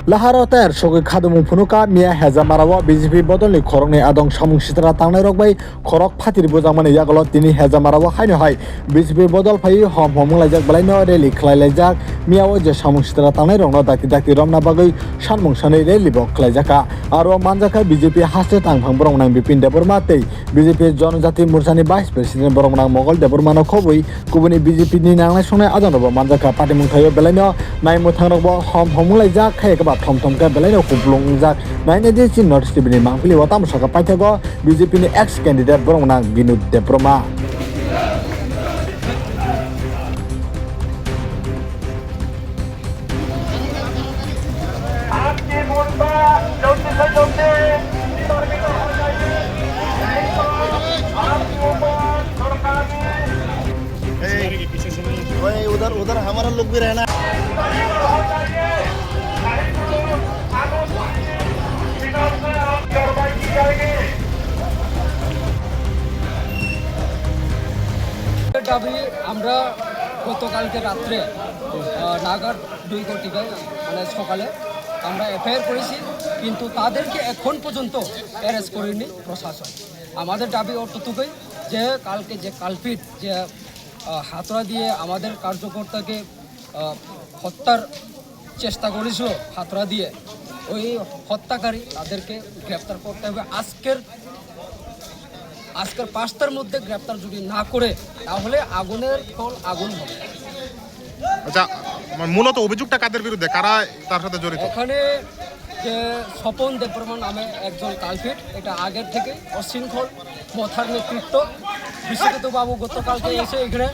Laharoter Shogi Kadumu Punuka Mia Hazamarawa BJP Bodoli Korone Adong Samung Sitra Tangna Rogbai Korok Patir Buzamani Yagalot Tini Hazamarawa Haino Hai BJP Bodol Pai Hom Homulajak Balino Reli Klailajak Miao Je Samung Sitra Tangna Rongno Daki Daki Romna Bagai Shanmung Shane Reli Bok Klajaka Aro Manjaka BJP Haste Tang Phang Borong Bipin Debormate BJP Jonjati Mursani Vice President Borong Mogol Debormano Khobui Kubuni BJP ni Nangla Shone Adanobo Manjaka Party Mungthayo Belino Nai Muthanogbo Hom Homulajak Khayak Thom thom ka belai no kublong jak naine je chin notice tibini mangpili watam saka paithago BJP ni ex candidate borong nang Binu Debroma उधर हमारा लोग भी रहना দাবি আমরা গতকালকে রাত্রে নাগাদ 2 কোটি মানে সকালে আমরা এফআইআর করেছি কিন্তু তাদেরকে এখন পর্যন্ত অ্যারেস্ট করেনি প্রশাসন। আমাদের দাবি অতটুকুই যে কালকে যে কালপিট যে হাতড়া দিয়ে আমাদের কার্যকর্তাকে হত্যার চেষ্টা করেছিল হাতড়া দিয়ে ওই হত্যাকারী তাদেরকে গ্রেপ্তার করতে হবে আজকের 5টার মধ্যে গ্রেপ্তার যদি না করে তাহলে আগুনের ফল আগুন হবে। আচ্ছা মূলত অভিযোগটা কাদের বিরুদ্ধে কারা তার সাথে জড়িত? এখানে যে স্বপন দেববর্মা নামে একজন কালপিট এটা আগের থেকে অশৃঙ্খল মথার নেতৃত্ব বিশ্বজিৎ বাবু গতকালকে এসে এখানে